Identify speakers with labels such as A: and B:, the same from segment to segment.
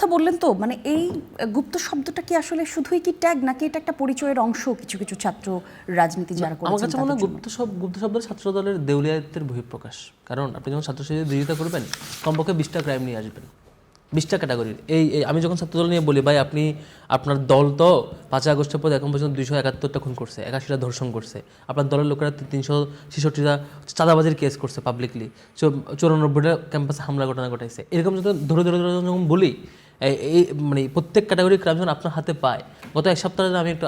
A: কথা বললেন তো, মানে এই গুপ্ত শব্দটা কি আসলে শুধুই কি ট্যাগ, নাকি এটা একটা পরিচয়ের অংশ কিছু কিছু ছাত্র রাজনীতি যারা করেছেন?
B: আমার কাছে মনে হয় গুপ্ত শব্দের ছাত্র দলের দেউলিয়াতের বহিঃপ্রকাশ। কারণ আপনি যখন ছাত্র শিবিরের বিরোধিতা করবেন, কমপক্ষে 20টা ক্রাইম নিয়ে আসবেন, 20টা ক্যাটাগরির। এই আমি যখন ছাত্রদল নিয়ে বলি, ভাই আপনি আপনার দল তো 5 আগস্টের পর এখন পর্যন্ত 271টা খুন করছে, 81টা ধর্ষণ করছে, আপনার দলের লোকেরা 366টা চাঁদাবাজির কেস করছে পাবলিকলি, 94টা ক্যাম্পাসে হামলা ঘটনা ঘটাইছে। এরকম যখন ধরে যখন বলি, এই মানে প্রত্যেক ক্যাটাগরির ক্রাইম যখন আপনার হাতে পায়, গত এক সপ্তাহে আমি একটু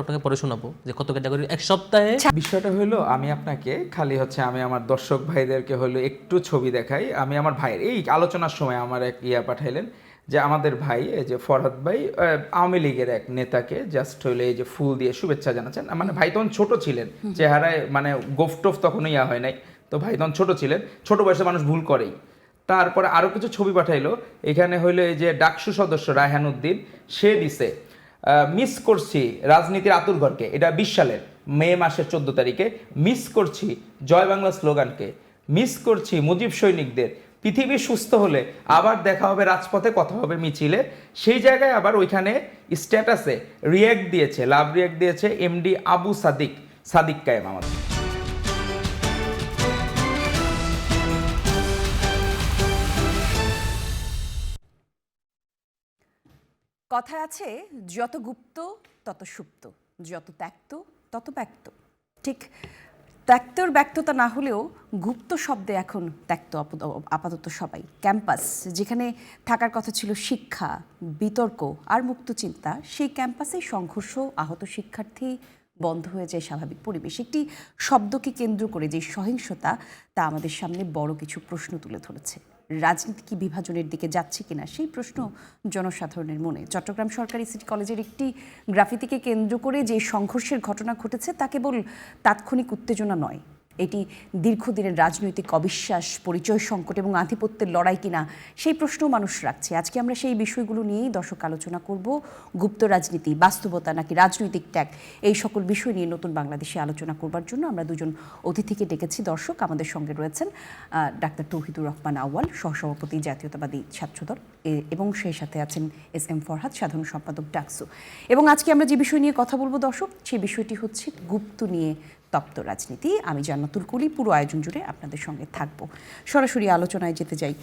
B: আপনাকে পরে শোনাবো যে কত ক্যাটাগরির এক সপ্তাহে।
C: বিষয়টা হলো, আমি আপনাকে খালি আমি আমার দর্শক ভাইদেরকে হলো একটু ছবি দেখাই। আমি আমার ভাইয়ের এই আলোচনার সময় আমার এক পাঠাইলেন যে আমাদের ভাই এই যে ফরহাদ ভাই আওয়ামী লীগের এক নেতাকে জাস্ট হইলে এই যে ফুল দিয়ে শুভেচ্ছা জানাচ্ছেন। মানে ভাই তখন ছোট ছিলেন, চেহারায় মানে গোফটোফ তখনও হয় নাই, তো ভাই তখন ছোট ছিলেন, ছোট বয়সে মানুষ ভুল করেই। তারপরে আরও কিছু ছবি পাঠাইলো, এখানে হইলো এই যে ডাকসু সদস্য রায়হান উদ্দিন, সে দিছে মিস করছি রাজনীতির আতুরঘরকে, এটা 20 সালের মে মাসের 14 তারিখে। মিস করছি জয় বাংলা স্লোগানকে, মিস করছি মুজিব সৈনিকদের, পৃথিবী সুস্থ হলে আবার দেখা হবে রাজপথে, কথা হবে মিছিলে। সেই জায়গায় আবার ওইখানে স্ট্যাটাসে রিয়্যাক্ট দিয়েছে, লাভ রিয়্যাক্ট দিয়েছে এমডি আবু সাদিক কায়েম আমাদের।
A: কথায় আছে, যত গুপ্ত তত সুপ্ত, যত ত্যক্ত তত ব্যক্ত। ঠিক ত্যক্তর ব্যক্ততা না হলেও গুপ্ত শব্দে এখন ত্যক্ত আপাতত সবাই। ক্যাম্পাস যেখানে থাকার কথা ছিল শিক্ষা, বিতর্ক আর মুক্ত চিন্তা, সেই ক্যাম্পাসেই সংঘর্ষ, আহত শিক্ষার্থী, বন্ধ হয়ে যায় স্বাভাবিক পরিবেশ। একটি শব্দকে কেন্দ্র করে যে সহিংসতা, তা আমাদের সামনে বড় কিছু প্রশ্ন তুলে ধরেছে। রাজনীতি কি বিভাজনের দিকে যাচ্ছে কিনা, সেই প্রশ্ন জনসাধারণের মনে। চট্টগ্রাম সরকারি সিটি কলেজের একটি গ্রাফিতিকে কেন্দ্র করে যে সংঘর্ষের ঘটনা ঘটেছে, তা কেবল তাৎক্ষণিক উত্তেজনা নয়, এটি দীর্ঘদিনের রাজনৈতিক অবিশ্বাস, পরিচয় সংকট এবং আধিপত্যের লড়াই কিনা, সেই প্রশ্নও মানুষ রাখছে। আজকে আমরা সেই বিষয়গুলো নিয়েই দর্শক আলোচনা করব। গুপ্ত রাজনীতি, বাস্তবতা নাকি রাজনৈতিক ত্যাগ, এই সকল বিষয় নিয়ে নতুন বাংলাদেশে আলোচনা করবার জন্য আমরা দুজন অতিথিকে ডেকেছি। দর্শক, আমাদের সঙ্গে রয়েছেন ডাক্তার তৌহিদুর রহমান আউয়াল, সহসভাপতি জাতীয়তাবাদী ছাত্রদল, এবং সেই সাথে আছেন SM ফরহাদ, সাধারণ সম্পাদক ডাকসু। এবং আজকে আমরা যে বিষয় নিয়ে কথা বলবো দর্শক, সেই বিষয়টি হচ্ছে গুপ্ত নিয়ে তপ্ত রাজনীতি। আমি জান্নাতুল কুলি, পুরো আয়োজন জুড়ে আপনাদের সঙ্গে থাকবো। সরাসরি আলোচনায় যেতে যাই।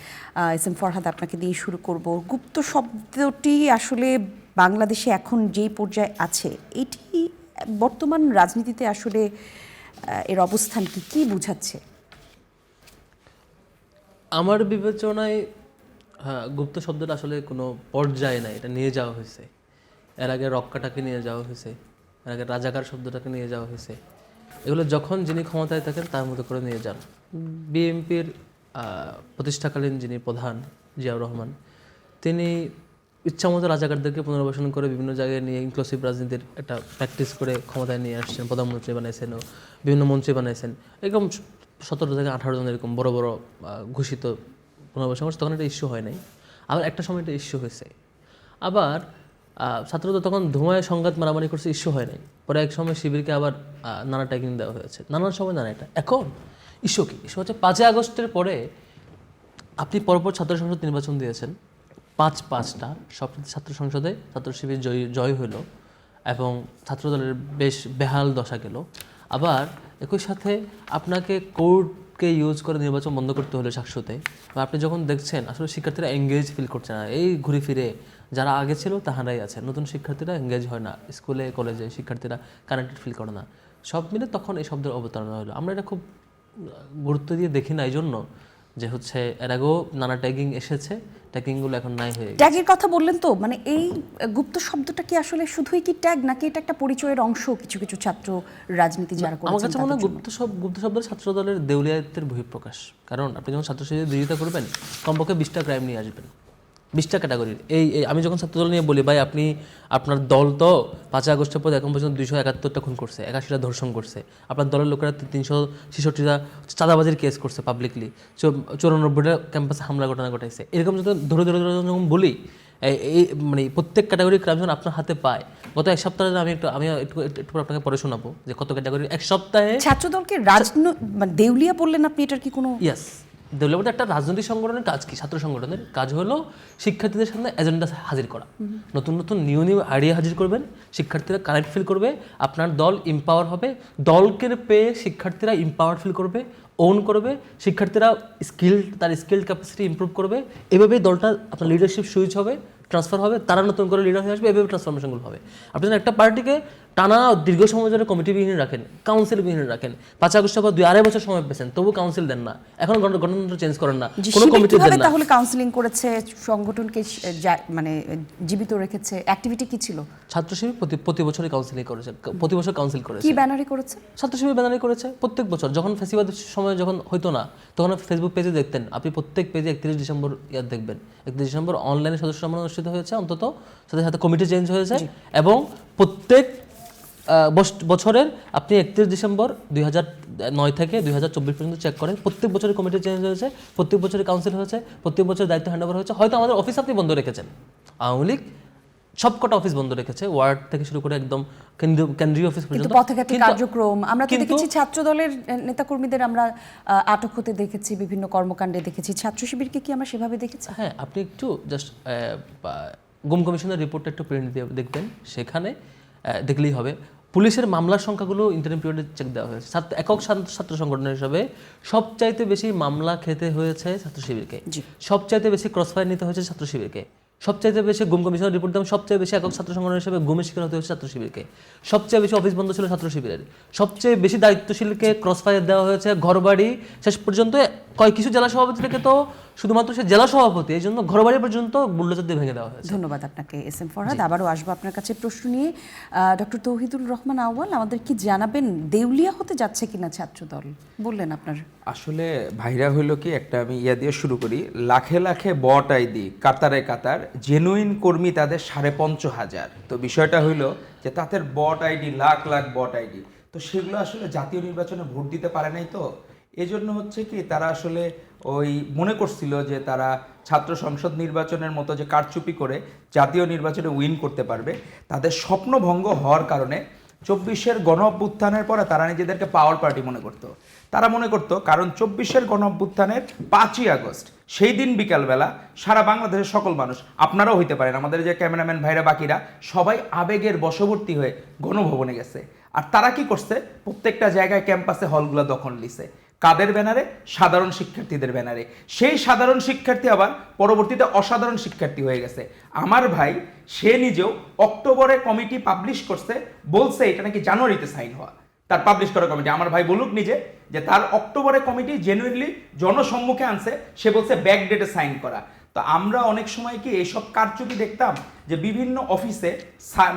A: SM ফরহাদ, আপনাকে দিয়ে শুরু করব। গুপ্ত শব্দটি আসলে বাংলাদেশে এখন যেই পর্যায়ে আছে, এটি বর্তমান রাজনীতিতে আসলে এর অবস্থান কি বোঝাচ্ছে?
B: আমার বিবেচনায় গুপ্ত শব্দটা আসলে কোনো পর্যায়ে নাই, এটা নিয়ে যাওয়া হয়েছে। এর আগে রক্কাটাকে নিয়ে যাওয়া হয়েছে, এর আগে রাজাকার শব্দটাকে নিয়ে যাওয়া হয়েছে। এগুলো যখন যিনি ক্ষমতায় থাকেন তার মতো করে নিয়ে যান। বিএনপির প্রতিষ্ঠাকালীন যিনি প্রধান জিয়াউর রহমান, তিনি ইচ্ছামতো রাজাকারদেরকে পুনর্বাসন করে বিভিন্ন জায়গায় নিয়ে ইনক্লুসিভ রাজনীতির একটা প্র্যাকটিস করে ক্ষমতায় নিয়ে আসছেন। প্রধানমন্ত্রী বানাইছেন ও বিভিন্ন মন্ত্রী বানাইছেন। এরকম 17 থেকে 18 জন এরকম বড় বড় ঘোষিত পুনর্বাসন করছে। তখন একটা ইস্যু হয় নাই। আবার একটা সময় একটা ইস্যু হয়েছে। আবার ছাত্রদের তখন ধোঁয়ায় সংঘাত মারামারি করছে, ইস্যু হয় নাই। পরে এক সময় শিবিরকে আবার নানা ট্যাগিং দেওয়া হয়েছে, নানান সময় নানা। এটা এখন ইস্যু কি? ইস্যু হচ্ছে 5 আগস্টের পরে আপনি পরপর ছাত্র সংসদ নির্বাচন দিয়েছেন, 5টা সব ছাত্র সংসদে ছাত্র শিবির জয় হইল এবং ছাত্রদলের বেশ বেহাল দশা গেল। আবার একই সাথে আপনাকে কোর্টকে ইউজ করে নির্বাচন বন্ধ করতে হলো শাকসুতে। আপনি যখন দেখছেন আসলে শিক্ষার্থীরা এঙ্গেজ ফিল করছে না, এই ঘুরে ফিরে যারা আগে ছিল তাহারাই আছে, নতুন শিক্ষার্থীরা এঙ্গেজ হয় না, স্কুলে কলেজে শিক্ষার্থীরা কানেক্টেড ফিল করে না, সব মিলে তখন এই শব্দের অবতারণা হলো। আমরা এটা খুব গুরুত্ব দিয়ে দেখি না, এই জন্য যে হচ্ছে এর আগেও নানা ট্যাগিং এসেছে, ট্যাগিংগুলো এখন নাই হয়ে গেছে।
A: ট্যাগের কথা বললেন তো, মানে এই গুপ্ত শব্দটা কি আসলে শুধুই কি ট্যাগ, নাকি এটা একটা পরিচয়ের অংশ কিছু কিছু ছাত্র রাজনীতি যারা করেছেন?
B: আমার কাছে মনে হয় গুপ্ত শব্দের ছাত্র দলের দেউলিয়াতের বহিঃপ্রকাশ। কারণ আপনি যখন ছাত্র শিবিরের বিরোধিতা করবেন, কমপক্ষে 20টা ক্রাইম নিয়ে আসবেন, 20টা ক্যাটাগরির। এই আমি যখন ছাত্রদল নিয়ে বলি, ভাই আপনি আপনার দল তো 5 আগস্টের পর এখন পর্যন্ত 271টা খুন করছে, 81টা ধর্ষণ করছে, আপনার দলের লোকেরা 366টা চাঁদাবাজির কেস করছে পাবলিকলি, 94টা ক্যাম্পাসে হামলা ঘটনা ঘটাইছে। এরকম যখন ধরে যখন বলি, এই মানে প্রত্যেক ক্যাটাগরির ক্রাইম যখন আপনার হাতে পায়, গত এক সপ্তাহে আমি একটু আপনাকে পরে শোনাবো যে কত ক্যাটাগরির এক সপ্তাহে।
A: ছাত্রদলকে মানে দেউলিয়া বললেন আপনি, এটার কি কোনো?
B: ইয়াস, দেউলিয়া বোর্ডে একটা রাজনৈতিক সংগঠনের কাজ কি? ছাত্র সংগঠনের কাজ হলো শিক্ষার্থীদের সামনে এজেন্ডা হাজির করা, নতুন নতুন নিউ আইডিয়া হাজির করবেন, শিক্ষার্থীরা কানেক্ট ফিল করবে, আপনার দল এম্পাওয়ার হবে, দলকে পেয়ে শিক্ষার্থীরা এম্পাওয়ার ফিল করবে, ওন করবে, শিক্ষার্থীরা তার স্কিল ক্যাপাসিটি ইমপ্রুভ করবে, এভাবেই দলটা আপনার লিডারশিপ সুইচ হবে, ট্রান্সফার হবে, তারা নতুন করে লিডার হয়ে আসবে, এভাবে ট্রান্সফরমেশনগুলো হবে। আপনি যখন একটা পার্টিকে টানা দীর্ঘ সময় ধরে কমিটিবিহীন রাখেন, কাউন্সিলবিহীন রাখেন, 5 আগস্টের পর 2-2.5 বছর সময় পেয়েছেন, তবু কাউন্সিল দেন না, এখন গণতন্ত্র চেঞ্জ করেন না, কোনো কমিটি দেন না।
A: তাহলে কাউন্সিলিং করেছে, সংগঠনকে মানে জীবিত রেখেছে, অ্যাক্টিভিটি কি ছিল?
B: ছাত্র শিবির প্রতি বছরই কাউন্সিলিং করেছে, প্রতি বছর কাউন্সিল করেছে।
A: কি ব্যানারে করেছে?
B: ছাত্র শিবির ব্যানারে করেছে প্রত্যেক বছর। যখন ফেস্টিভ্যালের সময় যখন হইতো না, তখন ফেসবুক পেজে দেখতেন, আপনি প্রত্যেক পেজে 31 ডিসেম্বর দেখবেন, 31 ডিসেম্বর অনলাইনে সদস্য সম্মেলন অনুষ্ঠিত হয়েছে, অন্তত সাথে সাথে কমিটি চেঞ্জ হয়েছে, এবং প্রত্যেক বছরের আপনি 31 ডিসেম্বর 2009 থেকে 2024 পর্যন্ত চেক করেন, প্রত্যেক বছরের কমিটি চেঞ্জ হয়েছে, প্রত্যেক বছরের কাউন্সিল হয়েছে, প্রত্যেক বছর দায়িত্ব হ্যান্ডওভার হয়েছে। হয়তো আমাদের অফিস আপনি বন্ধ রেখেছেন, আওয়ামী লীগ সবকটা অফিস বন্ধ রেখেছে, ওয়ার্ড থেকে শুরু করে একদম কেন্দ্রীয় অফিস
A: কিন্তু
B: পর্যন্ত।
A: পথঘাটে কার্যক্রম আমরা তো দেখেছি, ছাত্র দলের নেতাকর্মীদের আমরা আটক হতে দেখেছি, বিভিন্ন কর্মকাণ্ডে দেখেছি। ছাত্র শিবিরকে কি আমরা সেভাবে দেখেছি?
B: হ্যাঁ, আপনি একটু জাস্ট গুম কমিশনের রিপোর্টটা একটু প্রিন্ট দিয়ে দেখবেন, সেখানে দেখলেই হবে। পুলিশের মামলার সংখ্যাগুলো ইন্টারিম পিরিয়ডে চেক দেওয়া হয়েছে। একক ছাত্র সংগঠনের হিসাবে সবচাইতে বেশি মামলা খেতে হয়েছে ছাত্র শিবিরকে, সবচাইতে বেশি ক্রসফায়ার নিতে হয়েছে ছাত্র শিবিরকে, সবচাইতে বেশি গুম কমিশনের রিপোর্ট দেন, সবচেয়ে বেশি একক ছাত্র সংগঠন হিসেবে গুমের শিকার হতে হয়েছে ছাত্র শিবিরকে, সবচেয়ে বেশি অফিস বন্ধ ছিল ছাত্র শিবিরের, সবচেয়ে বেশি দায়িত্বশীলকে ক্রসফায়ার দেওয়া হয়েছে, ঘরবাড়ি শেষ পর্যন্ত কিছু জেলা সভাপতি থেকে তো শুধুমাত্র সে জেলা সভাপতি, এই জন্য ঘরবাড়ি পর্যন্ত বুল্ডোজার দিয়ে ভেঙে দেওয়া হয়েছে।
A: ধন্যবাদ আপনাকে এস এম ফরহাদ। আবারও আসবো আপনার কাছে প্রশ্ন নিয়ে। ডক্টর তৌহিদুর রহমান আউয়াল, আমাদের কি জানাবেন দেউলিয়া হতে যাচ্ছে কিনা ছাত্রদল? বললেন আপনার।
C: আসলে ভাইরা হইলো কি, একটা আমি দিয়ে শুরু করি। লাখে লাখে বট আইডি, কাতারে কাতার, জেনুইন কর্মী তাদের 5,500। তো বিষয়টা হইলো যে তাদের bot ID, lakh lakh bot ID, তো সেগুলো আসলে জাতীয় নির্বাচনে ভোট দিতে পারে নাই। তো এজন্য হচ্ছে কি, তারা আসলে ওই মনে করছিল যে তারা ছাত্র সংসদ নির্বাচনের মতো যে কারচুপি করে জাতীয় নির্বাচনে উইন করতে পারবে। তাদের স্বপ্নভঙ্গ হওয়ার কারণে 24-এর গণ অভ্যুত্থানের পরে তারা নিজেদেরকে পাওয়ার পার্টি মনে করতো। তারা মনে করতো কারণ 24-এর গণ অভ্যুত্থানের 5ই আগস্ট সেই দিন বিকালবেলা সারা বাংলাদেশের সকল মানুষ, আপনারাও হইতে পারেন, আমাদের যে ক্যামেরাম্যান ভাইরা বাকিরা সবাই আবেগের বশবর্তী হয়ে গণভবনে গেছে। আর তারা কি করছে, প্রত্যেকটা জায়গায় ক্যাম্পাসে হলগুলো দখল নিছে। কাদের ব্যানারে? সাধারণ শিক্ষার্থীদের ব্যানারে। সেই সাধারণ শিক্ষার্থী আবার পরবর্তীতে অসাধারণ শিক্ষার্থী হয়ে গেছে। আমার ভাই সে নিজেও অক্টোবরে কমিটি পাবলিশ করছে, বলছে এটা নাকি জানুয়ারিতে সাইন হওয়া, তার পাবলিশ করা কমিটি। আমার ভাই বলুক নিজে যে তার অক্টোবরে কমিটি জেনুইনলি জনসম্মুখে আনছে, সে বলছে ব্যাক ডেটে সাইন করা। তো আমরা অনেক সময় কি এইসব কারচুপি দেখতাম যে বিভিন্ন অফিসে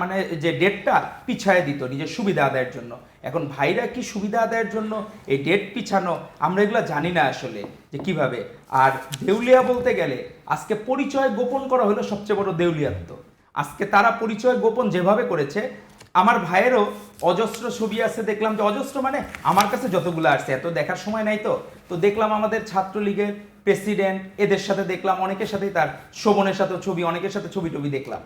C: মানে যে ডেটটা পিছায় দিত নিজের সুবিধা আদায়ের জন্য। এখন ভাইরা কি সুবিধা আদায়ের জন্য এই ডেট পিছানো, আমরা এগুলো জানি না আসলে যে কিভাবে। আর দেউলিয়া বলতে গেলে আজকে পরিচয় গোপন করা হলো সবচেয়ে বড় দেউলিয়াত্ব। আজকে তারা পরিচয় গোপন যেভাবে করেছে, আমার ভাইয়েরও অজস্র ছবি আছে, দেখলাম যে অজস্র মানে আমার কাছে যতগুলো আসছে, এত দেখার সময় নাই। তো দেখলাম আমাদের ছাত্রলীগের প্রেসিডেন্ট, এদের সাথে দেখলাম, অনেকের সাথেই তার শোভনের সাথে ছবি, অনেকের সাথে ছবি টবি দেখলাম।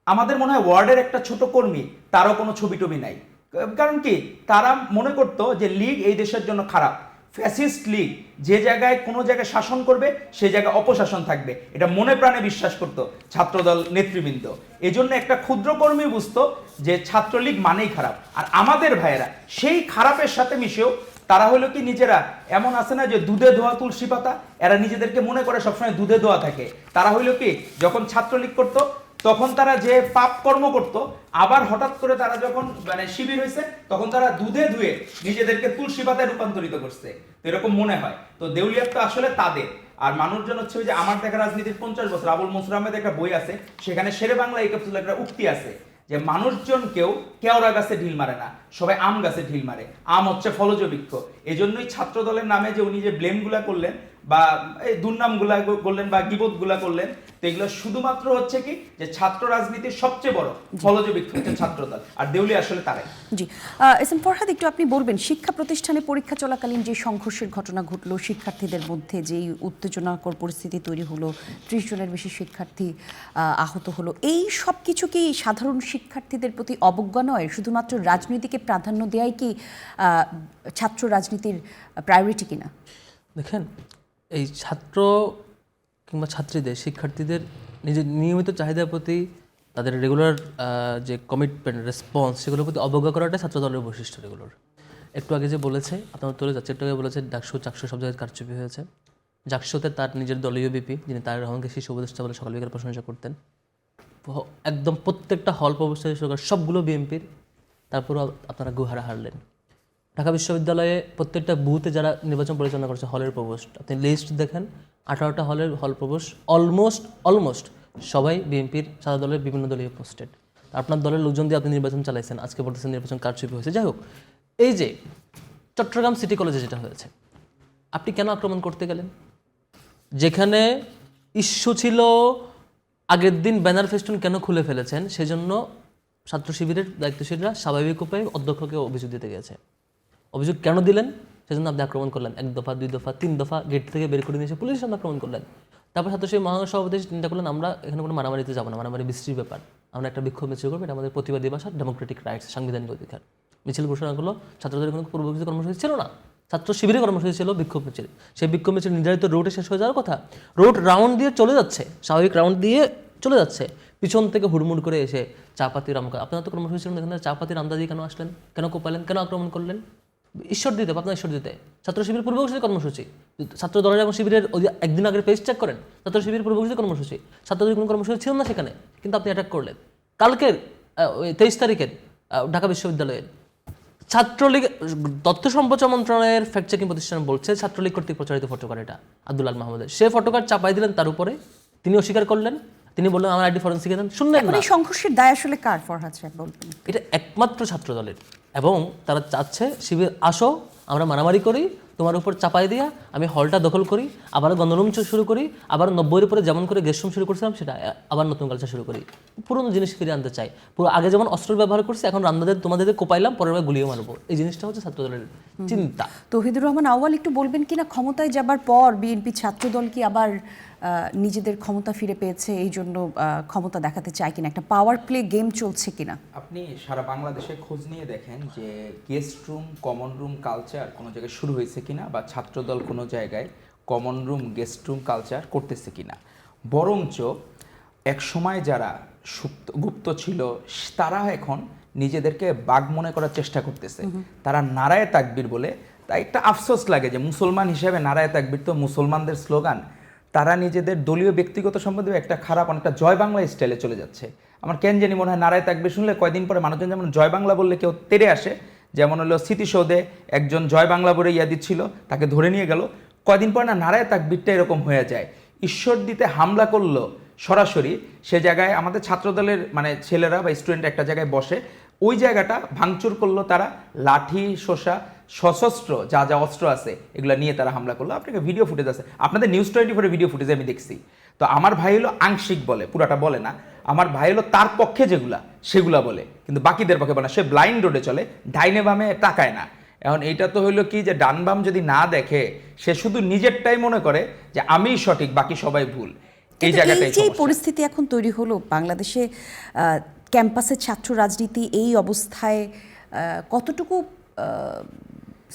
C: আমাদের মনে হয় ওয়ার্ডের একটা ছোট কর্মী, তারও কোনো ছবি টবি নাই। কারণ কি, তারা মনে করতো যে লীগ এই দেশের জন্য খারাপ, ফ্যাসিস্ট লীগ, যে জায়গায় কোনো জায়গায় শাসন করবে সেই জায়গায় অপশাসন থাকবে, এটা মনে প্রাণে বিশ্বাস করতো ছাত্রদল নেতৃবৃন্দ। এজন্য একটা ক্ষুদ্র কর্মী বুঝতো যে ছাত্রলীগ মানেই খারাপ। আর আমাদের ভাইয়েরা সেই খারাপের সাথে মিশেও তারা হলো কি, নিজেরা এমন আছে না যে দুধে ধোয়া তুলসী পাতা, এরা নিজেদেরকে মনে করে সবসময় দুধে ধোয়া থাকে। তারা হইলো কি, যখন ছাত্রলীগ করতো তখন তারা যে পাপ কর্ম করতো, আবার হঠাৎ করে তারা যখন মানে শিবির হয়েছে তখন তারা দুধে ধুয়ে নিজেদেরকে তুলসী পাতায় রূপান্তরিত করছে। তো এরকম মনে হয়। তো দেউলিয়াত তো আসলে তাদের। আর মানুষজন হচ্ছে ওই যে আমার দেখা রাজনীতির 50 বছর, আবুল মনসুর আহমেদ একটা বই আছে, সেখানে শেরে বাংলা এই ক্যাপসুল একটা উক্তি আছে যে মানুষজন কেউ কেওড়া গাছে ঢিল মারে না, সবাই আম গাছে ঢিল মারে। আম হচ্ছে ফলজ বৃক্ষ। এজন্যই ছাত্র দলের নামে যে উনি যে ব্লেমগুলা করলেন বা এই দুর্নামগুলা করলেন বা গিবতগুলা করলেন, তো এগুলো শুধুমাত্র হচ্ছে কি যে ছাত্র রাজনীতির সবচেয়ে বড় ফলজ বৃক্ষ হচ্ছে ছাত্রদল, আর দেউলিয়া আসলে তারাই।
A: জি, এস এম ফরহাদ, একটু আপনি বলবেন শিক্ষা প্রতিষ্ঠানে পরীক্ষা চলাকালীন যে সংঘর্ষের ঘটনা ঘটলো, শিক্ষার্থীদের মধ্যে যেই উত্তেজনাকর পরিস্থিতি তৈরি হলো, 30 জনের বেশি শিক্ষার্থী আহত হলো, এই সব কিছু কি সাধারণ শিক্ষার্থীদের প্রতি অবজ্ঞা নয়? শুধুমাত্র রাজনীতিকে প্রাধান্য দেওয়াই কি ছাত্র রাজনীতির প্রায়োরিটি কিনা?
B: দেখেন, এই ছাত্র কিংবা ছাত্রীদের, শিক্ষার্থীদের নিজের নিয়মিত চাহিদার প্রতি তাদের রেগুলার যে কমিটমেন্ট, রেসপন্স, সেগুলোর প্রতি অবজ্ঞা করাটাই ছাত্র দলের বৈশিষ্ট্য। রেগুলার একটু আগে যে বলেছে, আপনার উত্তরে যাচ্ছে, একটু আগে বলেছে ডাকসু চাকসু সব জায়গায় কারচুপি হয়েছে। জাকসুতে তার নিজের দলীয় বিপি, যিনি তারেক রহমানকে শীর্ষ উপদেষ্টা বলে সকাল বিকাল প্রশংসা করতেন, একদম প্রত্যেকটা হল প্রবেশ সবগুলো বিএনপির, তারপরও আপনারা গুহারা হারলেন। ঢাকা বিশ্ববিদ্যালয়ে প্রত্যেকটা বুথে যারা নির্বাচন পরিচালনা করছে হলের প্রভোস্ট, আপনি লিস্ট দেখেন, 18টা হলের হল প্রভোস্ট অলমোস্ট সবাই বিএনপির, সাদা দলের বিভিন্ন দলীয় পোস্টেড। আপনার দলের লোকজন দিয়ে আপনি নির্বাচন চালাইছেন, আজকে বলতেছেন নির্বাচন কারচুপি হয়েছে। যাই হোক, এই যে চট্টগ্রাম সিটি কলেজে যেটা হয়েছে, আপনি কেন আক্রমণ করতে গেলেন? যেখানে ইস্যু ছিল আগের দিন ব্যানার ফেস্টুন কেন খুলে ফেলেছেন, সেজন্য ছাত্র শিবিরের দায়িত্বশীলরা স্বাভাবিক উপায়ে অধ্যক্ষকে অভিযোগ দিতে গেছে। অভিযোগ কেন দিলেন? সেজন্য আপনি আক্রমণ করলেন, 1 দফা 2 দফা 3 দফা গেট থেকে বের করে নিয়ে এসে পুলিশের সামনে আক্রমণ করলেন। তারপর ছাত্র শিবির মহানগর সভাপতি চিন্তা করলেন, আমরা এখানে কোনো মারামারিতে যাবো না, মারামারি বৃষ্টির ব্যাপার, আমরা একটা বিক্ষোভ মিছিল করবো, এটা আমাদের প্রতিবাদী ভাষা, ডেমোক্রেটিক রাইটস, সাংবিধানিক অধিকার। মিছিল ঘোষণা করলো, ছাত্রদের কোনো পূর্ববর্তী কর্মসূচি ছিল না, ছাত্র শিবিরের কর্মসূচি ছিল বিক্ষোভ মিছিল। সেই বিক্ষোভ মিছিল নির্ধারিত রোডে শেষ হয়ে যাওয়ার কথা, রোড রাউন্ড দিয়ে চলে যাচ্ছে, স্বাভাবিক রাউন্ড দিয়ে চলে যাচ্ছে, পিছন থেকে হুড়মুড় করে এসে চাপাতি রামকা, আপনার তো কর্মসূচি ছিল, এখানে চাপাতি রামদাদি কেন আসলেন, কেন কোপালেন, কেন আক্রমণ করলেন? ঈশ্বর দিতে, আপনার ঈশ্বর দিতে। ছাত্র শিবির পূর্বঘোষিত কর্মসূচি, ছাত্র দলের এবং শিবিরের একদিন আগের পেজ চেক করেন, ছাত্র শিবির পূর্বঘোষিত কর্মসূচি, ছাত্রদের কোনো কর্মসূচি ছিল না সেখানে, কিন্তু আপনি অ্যাটাক করলেন। কালকের 23 তারিখের ঢাকা বিশ্ববিদ্যালয়ের ছাত্রলীগ, তথ্য সম্প্রচার মন্ত্রণালয়ের ফ্যাক্ট চেকিং প্রতিষ্ঠান বলছে ছাত্রলীগ কর্তৃক প্রচারিত ফটোকার এটা আব্দুল আল মাহমুদের, সে ফটোকার চাপাই দিলেন তার উপরে, তিনি অস্বীকার করলেন, তিনি বললেন আমার আইডি ফরেন্সিকে দেন, শুনলেন না।
A: এই সংঘর্ষের দায় আসলে কার, ফরহাদ সাহেব বলবেন?
B: এটা একমাত্র ছাত্র দলের, এবং তারা চাচ্ছে শিবির আসো, আমরা মারামারি করি, তোমার উপর চাপাই দিয়া আমি হলটা দখল করি, আবার গণরুম শুরু করি, আবার 90-এর উপরে যেমন করে গেস্ট রুম শুরু করছিলাম সেটা আবার নতুন কালচার শুরু করি, পুরোনো জিনিস ফিরে আনতে চাই, পুরো আগে যেমন অস্ত্র ব্যবহার করছি এখন রান্নাদের তোমাদের কোপাইলাম, পরের বার গুলিয়ে মারবো, এই জিনিসটা হচ্ছে ছাত্র দলের চিন্তা।
A: তৌহিদুর রহমান আউয়াল একটু বলবেন কিনা, ক্ষমতায় যাবার পর বিএনপি ছাত্রদল কি আবার নিজেদের ক্ষমতা ফিরে পেয়েছে, এই জন্য ক্ষমতা দেখাতে চায় কিনা, একটা পাওয়ার প্লে গেম চলছে কিনা?
C: আপনি সারা বাংলাদেশে খোঁজ নিয়ে দেখেন যে guest room, common room culture কোনো জায়গায় শুরু হয়েছে কিনা, বা ছাত্রদল কোনো জায়গায় common room, guest room culture করতেছে কিনা। বরঞ্চ এক সময় যারা গুপ্ত ছিল তারা এখন নিজেদেরকে বাঘ মনে করার চেষ্টা করতেছে। তারা নারায়ে তাকবীর বলে, তাই একটা আফসোস লাগে যে মুসলমান হিসেবে নারায়ে তাকবীর তো মুসলমানদের স্লোগান, তারা নিজেদের দলীয় ব্যক্তিগত সম্বন্ধে একটা খারাপ, অনেকটা জয় বাংলা স্টাইলে চলে যাচ্ছে। আমার কেন জানি মনে হয় নারায়ে তাকবীর শুনলে কয়দিন পরে মানুষজন যেমন জয় বাংলা বললে কেউ তেড়ে আসে, যেমন হলো স্মৃতিসৌধে একজন জয় বাংলা বলে ইয়া দিচ্ছিল, তাকে ধরে নিয়ে গেল, কয়দিন পরে না নারায়ে তাকবীরটা এরকম হয়ে যায়। ঈশ্বর দিতে হামলা করলো সরাসরি, সে জায়গায় আমাদের ছাত্রদলের মানে ছেলেরা বা স্টুডেন্ট একটা জায়গায় বসে, ওই জায়গাটা ভাঙচুর করলো তারা, লাঠি শোষা সশস্ত্র যা যা অস্ত্র আছে এগুলো নিয়ে তারা হামলা করলো। আপনাকে ভিডিও ফুটেজ আছে, আপনাদের নিউজ 24 ভিডিও ফুটেজ আমি দেখছি। তো আমার ভাই হলো আংশিক বলে, পুরাটা বলে না, আমার ভাই হলো তার পক্ষে যেগুলা সেগুলা বলে, কিন্তু বাকিদের পক্ষে বলে না। সে ব্লাইন্ড রোডে চলে, ডাইনে বামে তাকায় না। এখন এইটা তো হইলো কি যে ডান বাম যদি না দেখে, সে শুধু নিজেরটাই মনে করে যে আমিই সঠিক, বাকি সবাই ভুল। এই জায়গাটাই
A: যে পরিস্থিতি এখন তৈরি হলো বাংলাদেশে, ক্যাম্পাসের ছাত্র রাজনীতি এই অবস্থায় কতটুকু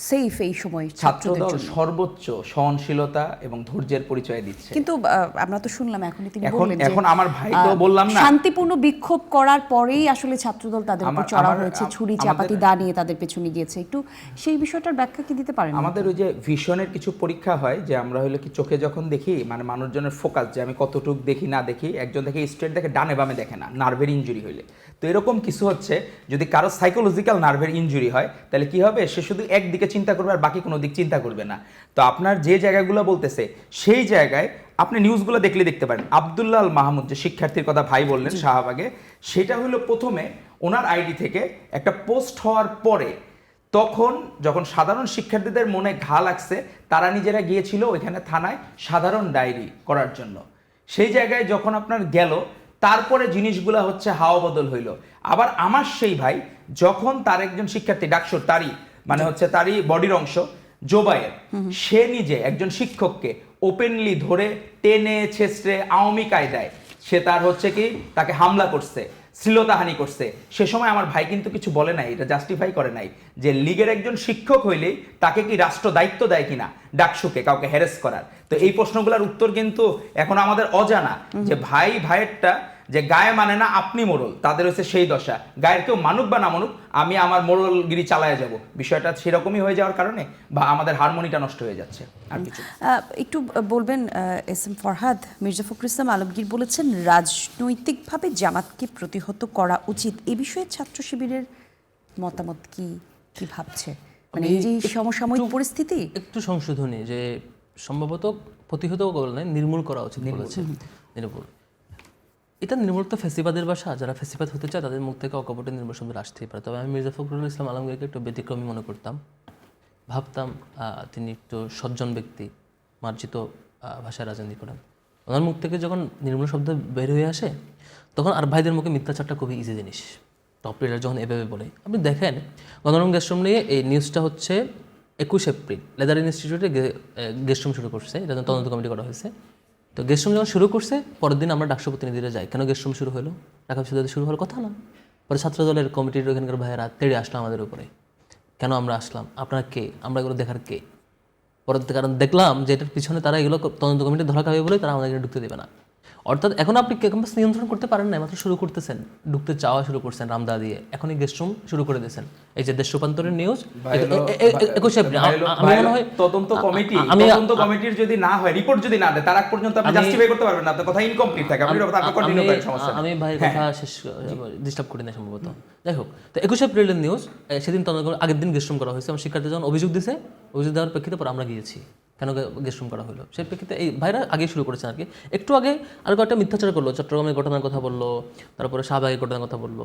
A: সেফ এই সময় ছাত্রদের
C: ছাত্রদল
A: জন্য?
C: সর্বোচ্চ সহনশীলতা এবং ধৈর্যের পরিচয় দিচ্ছে।
A: কিন্তু আমরা তো শুনলাম এখনই তিনি
C: এখন
A: বললেন যে
C: এখন আমার ভাই তো বললাম না,
A: শান্তিপূর্ণ বিক্ষোভ করার পরেই আসলে ছাত্রদল তাদের উপর চড়াও হয়েছে, ছুরি চাপাতি দা নিয়ে তাদের পেছনে গিয়েছে। একটু সেই বিষয়টার ব্যাখ্যা কি দিতে পারেন?
C: আমাদের ওই যে ভিশনের কিছু পরীক্ষা হয়, যে আমরা হলো কি চোখে যখন দেখি, মানে মানুষজনের ফোকাস যে আমি কতটুক দেখি না দেখি, একজন দেখে স্ট্রেট দেখে, ডানে বামে দেখে না, নার্ভের ইনজুরি হইলে। তো এরকম কিছু হচ্ছে, যদি কারো সাইকোলজিক্যাল নার্ভের ইনজুরি হয় তাহলে কি হবে, সে শুধু একদিকে চিন্তা করবে আর বাকি কোনো দিক চিন্তা করবে না। তো আপনার যে জায়গাগুলো বলতেছে সেই জায়গায় আপনি নিউজগুলো দেখলে দেখতে পারেন। আব্দুল্লাহ আল মাহমুদ যে শিক্ষার্থীর কথা ভাই বললেন শাহবাগে, সেটা হলো প্রথমে ওনার আইডি থেকে একটা পোস্ট হওয়ার পরে, তখন যখন সাধারণ শিক্ষার্থীদের মনে ঘা লাগছে, তারা নিজেরা গিয়েছিল ওইখানে থানায় সাধারণ ডায়েরি করার জন্য। সেই জায়গায় যখন আপনার গেল, তারপরে জিনিসগুলো হচ্ছে হাওয়া বদল হইল। আবার আমার সেই ভাই যখন তার একজন শিক্ষার্থী ডাকসুর, তারই মানে হচ্ছে তারই বডির অংশ জোবায়ের, সে নিজে একজন শিক্ষককে ওপেনলি ধরে টেনে ছেঁচড়ে আওয়ামী কায়দায় সে তার হচ্ছে কি তাকে হামলা করছে, শ্লীলতাহানি করছে, সে সময় আমার ভাই কিন্তু কিছু বলে নাই, এটা জাস্টিফাই করে নাই যে লীগের একজন শিক্ষক হইলেই তাকে কি রাষ্ট্র দায়িত্ব দেয় কিনা ডাকসুকে কাউকে হ্যারেস করার। তো এই প্রশ্নগুলোর উত্তর কিন্তু এখন আমাদের অজানা, যে ভাই ভাইয়েরটা যে গায়ে মানে না আপনি মোড়ল, তাদের হচ্ছে সেই দশা, গায়ের কেউ মানুক বা না মানুক আমি আমার মোড়লগিরি চালায় যাব, বিষয়টা সেরকমই হয়ে যাওয়ার কারণে বা আমাদের হারমোনিটা নষ্ট হয়ে যাচ্ছে আর কিছু।
A: একটু বলবেন এস এম ফরহাদ, মির্জা ফখরুল ইসলাম আলমগীর বলেছেন রাজনৈতিকভাবে জামাতকে প্রতিহত করা উচিত, এ বিষয়ে ছাত্র শিবিরের মতামত কি, কি ভাবছে, মানে এই যে সমসাময়িক পরিস্থিতি?
B: একটু সংশোধনী, যে সম্ভবত প্রতিহত করা নয়, নির্মূল করা উচিত বলেছে। নির্মূল, এটা নির্মূল তো ফেসিবাদের ভাষা, যারা ফেসিবাদ হতে চায় তাদের মুখ থেকে অকপটে নির্মূল শব্দ আসতেই পারে। তবে আমি মির্জা ফখরুল ইসলাম আলমগীরকে একটু ব্যতিক্রমী মনে করতাম, ভাবতাম তিনি একটু সজ্জন ব্যক্তি, মার্জিত ভাষায় রাজনীতি করেন। ওনার মুখ থেকে যখন নির্মূল শব্দ বের হয়ে আসে তখন আর ভাইদের মুখে মিথ্যাচারটা খুবই ইজি জিনিস। টপ লিডার যখন এভাবে বলে, আপনি দেখেন গণরম গেস্টরুম নিয়ে এই নিউজটা হচ্ছে 21 এপ্রিল লেদার ইনস্টিটিউটে গেস্টরুম শুরু করছে, এটা তদন্ত কমিটি করা হয়েছে। তো গেস্টরুম যখন শুরু করছে পরের দিন আমরা ডাকসু প্রতিনিধিরা যাই, কেন গেস্টরুম শুরু হলো, ঢাকা বিশ্ববিদ্যালয়ে শুরু হওয়ার কথা না। পরে ছাত্রদলের কমিটির ওখানকার ভাইয়েরা তেড়ে আসলো আমাদের উপরে, কেন আমরা আসলাম, আপনারা কে, আমরা এগুলো দেখার কে। পরে কারণ দেখলাম যে এটার পিছনে তারা এগুলো তদন্ত কমিটি ধরা খাবে বলে তারা আমাদের এখানে ঢুকতে দেবে না। অর্থাৎ এখন আপনি ক্যাম্পাস নিয়ন্ত্রণ করতে পারেন না, মাত্র শুরু করতেছেন, ঢুকতে চাওয়া শুরু করছেন রামদা দিয়ে, এখন এই গেস্ট রুম শুরু করে দিয়েছেন। এই যে দেশ রূপান্তরের নিউজ 21 এপ্রিল, আমি মনে হয়
C: তদন্ত কমিটির যদি না হয়, রিপোর্ট যদি না দেয়, তার আগ পর্যন্ত আপনি জাস্টিফাই করতে পারবেন না, আপনার কথা ইনকমপ্লিট থাকে, আপনি তারপর কন্টিনিউ করেন, সমস্যা নেই।
B: আমি ভাইয়ের কথা শেষ ডিস্টার্ব করি না সম্ভবত। যাই হোক, তো 21 এপ্রিলের নিউজ, সেদিন তদন্ত আগের দিন গেস্ট রুম করা হয়েছে, আমার শিক্ষার্থী যখন অভিযোগ দিয়েছে, অভিযোগ দেওয়ার প্রেক্ষিতে পর আমরা গিয়েছি, কেন গেস্ট রুম করা হলো সেই প্রেক্ষিতে এই ভাইরা আগে শুরু করেছেন আর কি। একটু আগে আর কয়েকটা মিথ্যাচার করলো, চট্টগ্রামের ঘটনার কথা বললো, তারপরে শাহবাগের ঘটনার কথা বললো।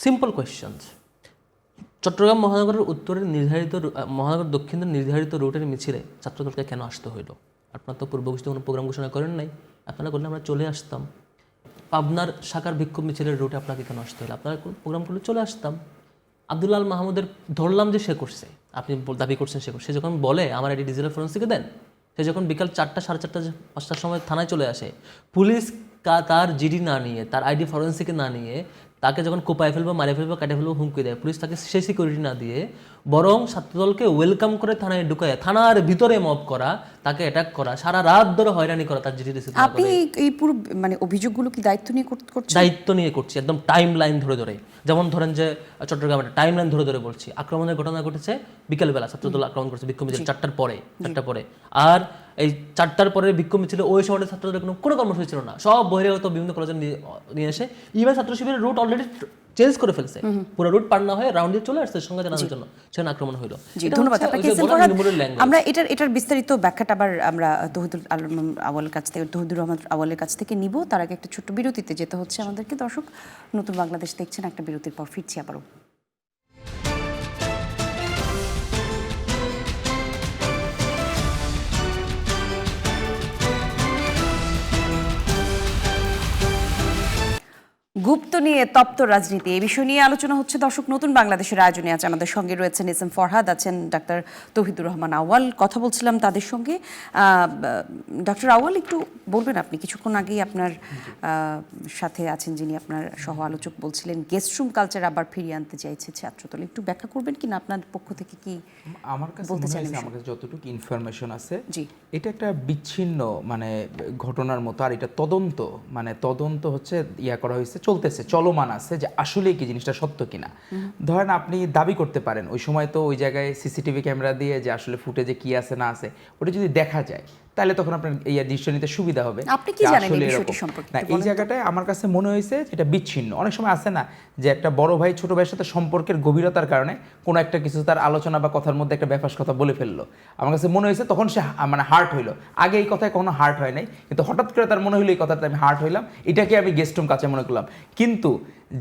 B: সিম্পল কোয়েশ্চেন্স, চট্টগ্রাম মহানগরের উত্তরের নির্ধারিত, মহানগর দক্ষিণের নির্ধারিত রুটের মিছিলে ছাত্রদলকে কেন আসতে হইলো? আপনার তো পূর্বঘোষিত কোনো প্রোগ্রাম ঘোষণা করেন নাই, আপনারা করলে আমরা চলে আসতাম। পাবনার শাখার বিক্ষোভ মিছিলের রুটে আপনাকে কেন আসতে হলো? আপনারা প্রোগ্রাম করলে চলে আসতাম। আব্দুল্লাহ আল মাহমুদের ধরলাম যে সে করছে, আপনি দাবি করছেন সে করছে, সে যখন বলে আমার আইডি ডিজিটাল ফরেন্সিকে দেন, সে যখন বিকাল 4টা, 4:30, 5টার সময় থানায় চলে আসে, পুলিশ তার জিডি না নিয়ে, তার আইডি ফরেন্সিকে না নিয়ে তাকে যখন কোপায় ফেলবো, মারে ফেলবো, কাটে ফেলবো হুমকি দেয়, পুলিশ তাকে সেই সিকিউরিটি না দিয়ে বরং ছাত্রদলকে ওয়েলকাম করে থানায় ঢুকায়, থানার ভিতরে মব করা, তাকে অ্যাটাক করা, সারা রাত ধরে হয়রানি করা, তার জিডি রিসিভ না করে।
A: আপনি এই পুরো মানে অভিযোগগুলো কি দায়িত্ব নিয়ে করছেন?
B: দায়িত্ব নিয়ে করছি, একদম টাইম লাইন ধরে ধরে। যেমন ধরেন যে চট্টগ্রামের টাইম লাইন ধরে ধরে বলছি, আক্রমণের ঘটনা ঘটেছে বিকেলবেলা, ছাত্রদল আক্রমণ করেছে বিক্ষোভ মিছিল 4টার পরে, আর এই 4টার পরে বিক্ষোভ মিছিলে ওই শহরের ছাত্রদের কোনো কর্মসূচি ছিল না, সব বহিরাগত বিভিন্ন কলেজে নিয়ে এসে ইভেন ছাত্র শিবিরের রুট অলরেডি চেঞ্জ করে ফেলছে, পুরো রুট পার না হয়ে রাউন্ড দিয়ে চলে আসছে সংঘাত জানানোর জন্য, সেখানে আক্রমণ হলো।
A: ধন্যবাদ আপনাকে। আমরা এটার বিস্তারিত ব্যাখ্যাটা আবার আমরা তৌহিদুর রহমান আওয়ালের কাছ থেকে নিব, তার আগে একটা ছোট্ট বিরতিতে যেতে হচ্ছে আমাদেরকে। দর্শক, নতুন বাংলাদেশ দেখছেন, একটা বিরতির পর ফিরছি আবারও। গুপ্ত নিয়ে তপ্ত রাজনীতি, এই বিষয় নিয়ে আলোচনা হচ্ছে। দর্শক, নতুন বাংলাদেশের আয়োজনে আছে, আমাদের সঙ্গে রয়েছেন এস এম ফরহাদ, আছেন ডাক্তার তৌহিদুর রহমান আউয়াল, কথা বলছিলাম তাদের সঙ্গে। ডক্টর আউয়াল, একটু বলবেন, আপনি কিছুক্ষণ আগেই আপনার সাথে আছেন যিনি আপনার সহ আলোচক, বলছিলেন গেস্টরুম কালচার আবার ফিরিয়ে আনতে চাইছে ছাত্রদল, একটু ব্যাখ্যা করবেন কি না আপনার পক্ষ থেকে কি?
C: আমার কাছে মনে হয়েছে, আমার কাছে যতটুকু ইনফরমেশন আছে,
A: জি,
C: এটা একটা বিচ্ছিন্ন মানে ঘটনার মতো, আর এটা তদন্ত হচ্ছে করা হয়েছে, চলতেছে, চলমান আছে, যে আসলে কি জিনিসটা সত্য কিনা। ধরেন আপনি দাবি করতে পারেন ওই সময় তো ওই জায়গায় সিসিটিভি ক্যামেরা দিয়ে যে আসলে ফুটেজে কি আছে না আছে ওটা যদি দেখা যায়, তাহলে তখন আপনার এই ডিসিশন নিতে সুবিধা হবে।
A: আপনি কি জানেন এই বিষয়টি সম্পর্কে?
C: না, এই জায়গাটায় আমার কাছে মনে হয়েছে যেটা বিচ্ছিন্ন। অনেক সময় আছে না যে একটা বড় ভাই ছোট ভাইয়ের সাথে সম্পর্কের গভীরতার কারণে কোনো একটা কিছু তার আলোচনা বা কথার মধ্যে একটা ব্যাপার কথা বলে ফেললো, আমার কাছে মনে হয়েছে তখন সে মানে হার্ট হইলো। আগে এই কথায় কখনো হার্ট হয় নাই, কিন্তু হঠাৎ করে তার মনে হইলো এই কথাটা আমি হার্ট হইলাম, এটাকে আমি গেস্টরুম কালচার মনে করলাম। কিন্তু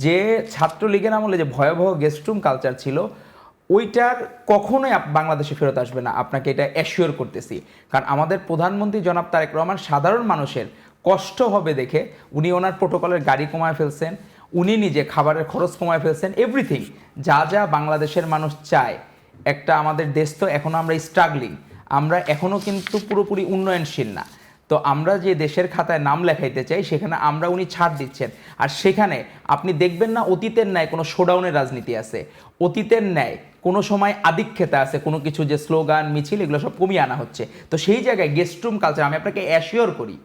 C: যে ছাত্রলীগের আমলে যে ভয়াবহ গেস্টরুম কালচার ছিল, ওইটার কখনোই বাংলাদেশে ফেরত আসবে না, আপনাকে এটা অ্যাসিওর করতেছি। কারণ আমাদের প্রধানমন্ত্রী জনাব তারেক রহমান সাধারণ মানুষের কষ্ট হবে দেখে উনি ওনার প্রোটোকলের গাড়ি কমায় ফেলছেন, উনি নিজে খাবারের খরচ কমায় ফেলছেন, এভরিথিং যা যা বাংলাদেশের মানুষ চায়। একটা আমাদের দেশ তো এখনও আমরা স্ট্রাগলিং, আমরা এখনও কিন্তু পুরোপুরি উন্নয়নশীল না। তো আমরা যে দেশের খাতায় নাম লেখাইতে চাই সেখানে উনি ছাড় দিচ্ছেন। আর সেখানে আপনি দেখবেন না অতীতের ন্যায় কোনো শোডাউনের রাজনীতি আছে, অতীতের ন্যায় কোনো সময় আধিক্যতা আছে, কোনো কিছু যে স্লোগান মিছিল এগুলো সব কমিয়ে আনা হচ্ছে। তো সেই জায়গায় গেস্ট রুম কালচার আমি আপনাকে অ্যাসিওর করি,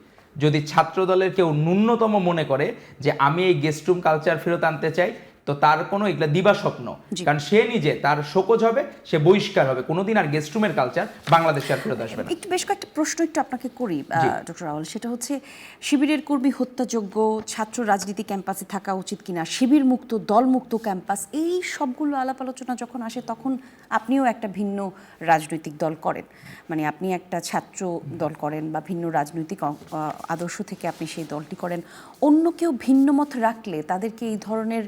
C: যদি ছাত্র দলের কেউ ন্যূনতম মনে করে যে আমি এই গেস্ট রুম কালচার ফেরত আনতে চাই, তো তার কোনো এগুলা দিবা স্বপ্ন। কারণ সে নিজে তার শোকজ হবে, সে বহিষ্কার হবে, কোনোদিন আর গেস্ট রুমের কালচার বাংলাদেশে আর ফেরত আসবে না।
A: একটু বেশ কয়েকটা প্রশ্ন একটু আপনাকে করি ডক্টর রাওয়াল, সেটা হচ্ছে শিবিরের কর্মী হত্যাযোগ্য, ছাত্র রাজনীতি ক্যাম্পাসে থাকা উচিত কিনা, শিবির মুক্ত দলমুক্ত ক্যাম্পাস, এই সবগুলো আলাপ আলোচনা যখন আসে তখন আপনিও একটা ভিন্ন রাজনৈতিক দল করেন, মানে আপনি একটা ছাত্র দল করেন বা ভিন্ন রাজনৈতিক আদর্শ থেকে আপনি সেই দলটি করেন। অন্য কেউ ভিন্ন মত রাখলে তাদেরকে এই ধরনের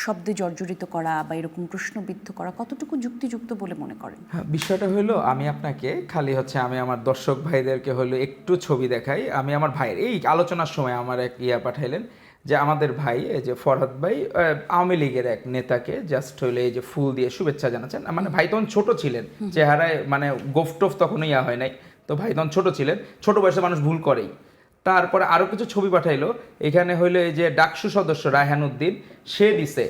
A: শব্দে জর্জরিত করা বা এরকম প্রশ্নবিদ্ধ করা কতটুকু যুক্তিযুক্ত বলে মনে করেন?
C: হ্যাঁ, বিষয়টা হলো আমি আপনাকে খালি হচ্ছে আমি আমার দর্শক ভাইদেরকে হলো একটু ছবি দেখাই। আমি আমার ভাইয়ের এই আলোচনার সময় আমার এক পাঠাইলেন যে আমাদের ভাই এই যে ফরহাদ ভাই আওয়ামী লীগের এক নেতাকে জাস্ট হইলে এই যে ফুল দিয়ে শুভেচ্ছা জানাচ্ছেন। মানে ভাই তখন ছোট ছিলেন, চেহারায় মানে গোফটোফ তখন হয় নাই, তো ভাই তখন ছোট ছিলেন, ছোট বয়সে মানুষ ভুল করেই। তারপরে আরও কিছু ছবি পাঠাইলো, এখানে হইলো এই যে ডাকসু সদস্য রায়হান উদ্দিন, সে দিছে